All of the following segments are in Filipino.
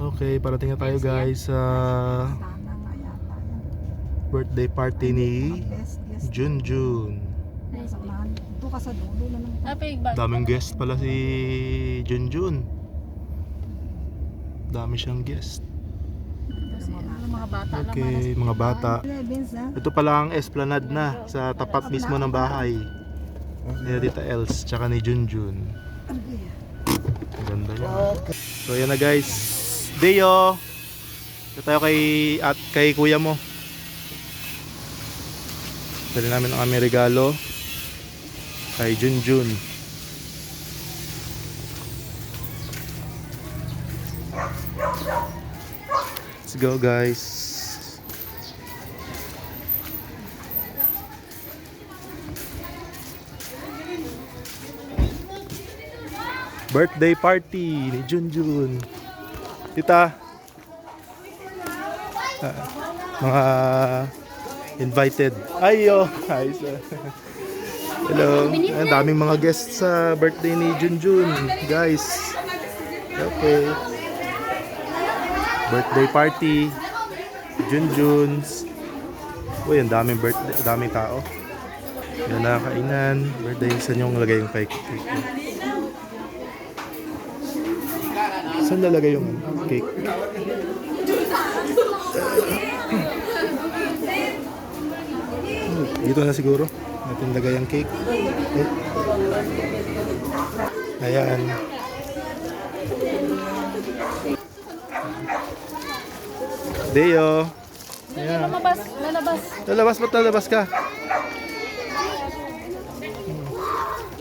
Okay, parating na tayo guys sa birthday party ni Junjun. Ito ka sa dulo na lang. Daming guest pala si Junjun. Dami siyang guest. Mga bata Okay, mga bata. Ito pala ang esplanade na sa tapat mismo ng bahay ni Tita Els tsaka ni Junjun. Ang ganda niya. So yan na guys. Deo. Ito tayo kay kuya mo. Dali namin ang aming regalo kay Junjun. Let's go guys. Birthday party ni Junjun. Tita. Mga invited. Ayo. Hi sir. Hello. Ang daming mga guests sa birthday ni Junjun, guys. Okay. Birthday party. Junjun's. Uy, ang daming birthday, daming tao. Yan na kainan. Birthday, saan yung lagay yung cake? Saan lalagay yung cake? Dito na siguro natin lagay ang cake. Ayan. Deo. Ayan. Lalabas. Ba't lalabas ka?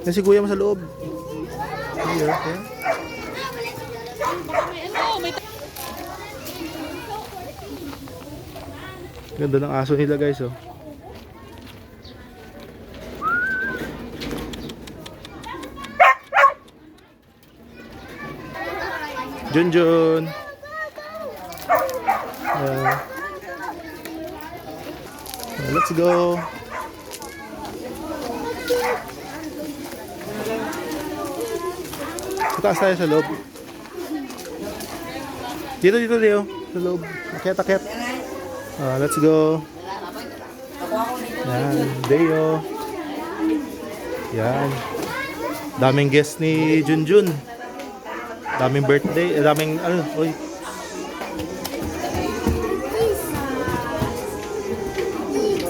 Yan si kuya mo sa loob. Deo. Ayan. Ganda ng aso nila guys oh. Junjun. Let's go. Taas tayo sa loob. Dito Leo. Sa loob. Akyat. Let's go. Yan. Deo. Yan. Daming guest ni Junjun. Daming birthday, daming oy.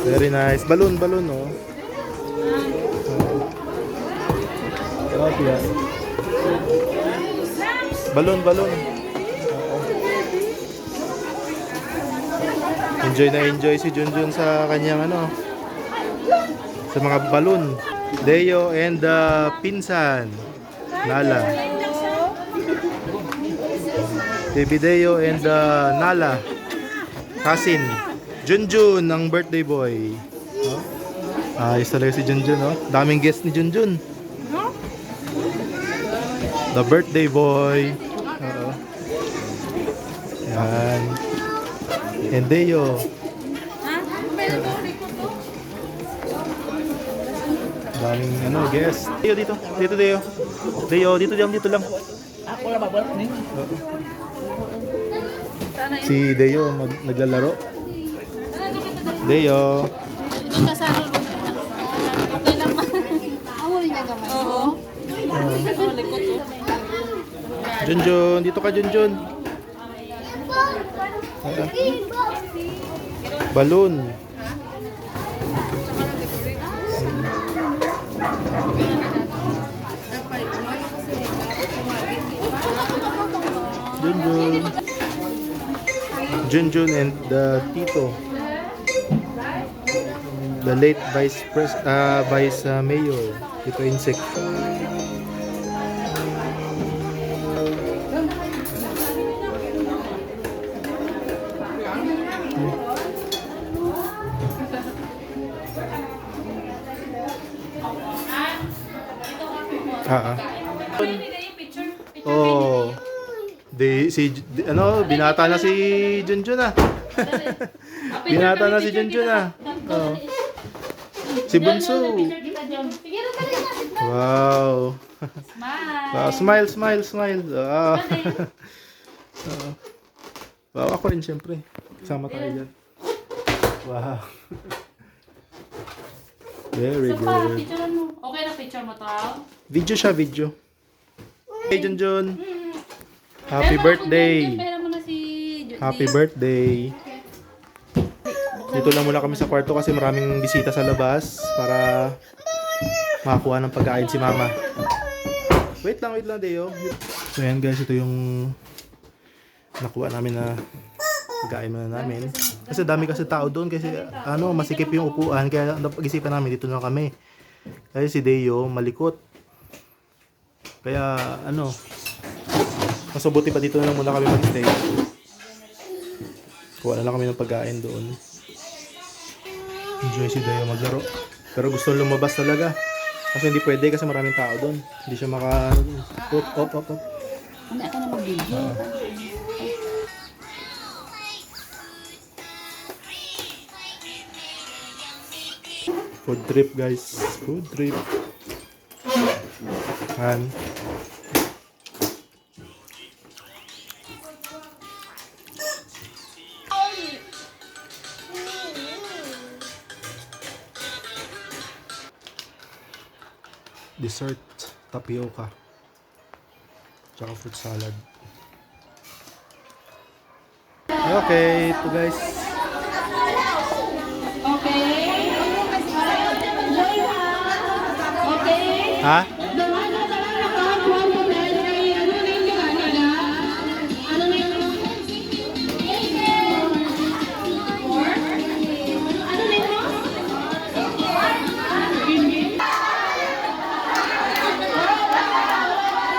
Very nice. Balloon oh. Yeah. Balloon. Enjoy si Junjun sa kanyang sa mga balloon. Deo and pinsan Nala. Baby Deo and Nala. Cousin Junjun ang birthday boy. Ayos talaga si Junjun oh. Daming guest ni Junjun. The birthday boy. Yan. And Deo. Daming guest. Deo dito. Deo dito lang. Ako lang ba ni? Si Deo naglalaro. Deo. Okay lang ba? Awal niya gamay. Oo. Junjun, dito ka Junjun. Balloon. Junjun and the Tito, the late Vice Mayor Tito Insect. Oh. Binata na si Junjun ah. Binata na si Junjun ah. Oh. Si Bunso. Wow. Smile. Wow. Wow, ako rin syempre. Kasama tayo dyan. Wow. Very Isa pa, good. picturean mo. Okay na picture mo to? Video siya, video. Hey, Junjun. Happy birthday. Pera mo na si Judy. Happy birthday. Dito lang muna kami sa kwarto kasi maraming bisita sa labas para makakuha ng pagkain si mama. Wait lang, Deo. So yan guys, ito yung nakuha namin na pagkain muna namin. Kasi dami kasi tao doon kasi masikip yung upuan. Kaya napag-isipan namin dito na kami. Kasi si Deo malikot. Kaya mas mabuti pa dito na lang muna kami mag-stay. Kuha na lang kami ng pagkain doon. Enjoy si Deo maglaro. Pero gusto lumabas talaga. Kasi hindi pwede kasi maraming tao doon. Hindi siya maka... Op. Hindi ka na mag-video. Food trip guys. Food trip. Yan. Dessert, tapioca, tsaka fruit salad. Okay, ito guys. Ha?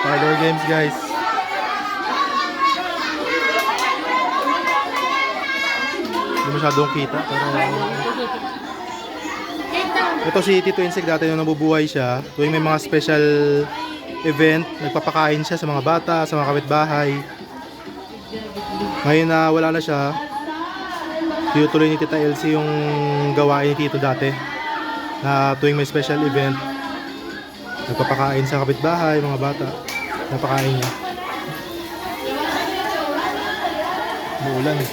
Outdoor games guys. Hindi masyadong kita pero ito si Tito Insig dati nung nabubuhay siya. Tuwing may mga special event, nagpapakain siya sa mga bata, sa mga kapitbahay. Ngayon na wala na siya, tinutuloy ni Tita Elsie yung gawain ni Tito dati. Na tuwing may special event, nagpapakain sa kapitbahay, mga bata. Napakain niya. Umuulan eh.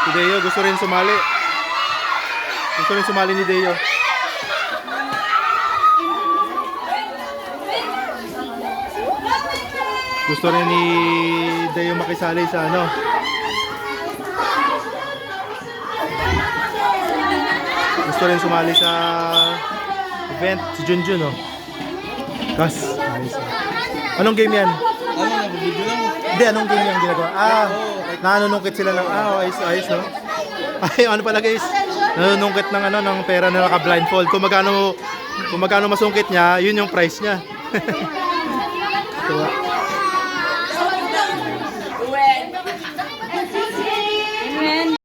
Si Deo gusto rin sumali. Gusto rin sumali ni Deo. Gusto rin ni Deo makisali sa Gusto rin sumali sa event si Junjun Kas. Nice. Anong game yan? Video lang. Hindi, anong game yung ginagawa? Nanunungkit sila ng ayos no? Ay, ano pala guys? Nanunungkit ng ng pera na naka-blindfold. Kung magkano masungkit niya, yun yung price niya. Diba?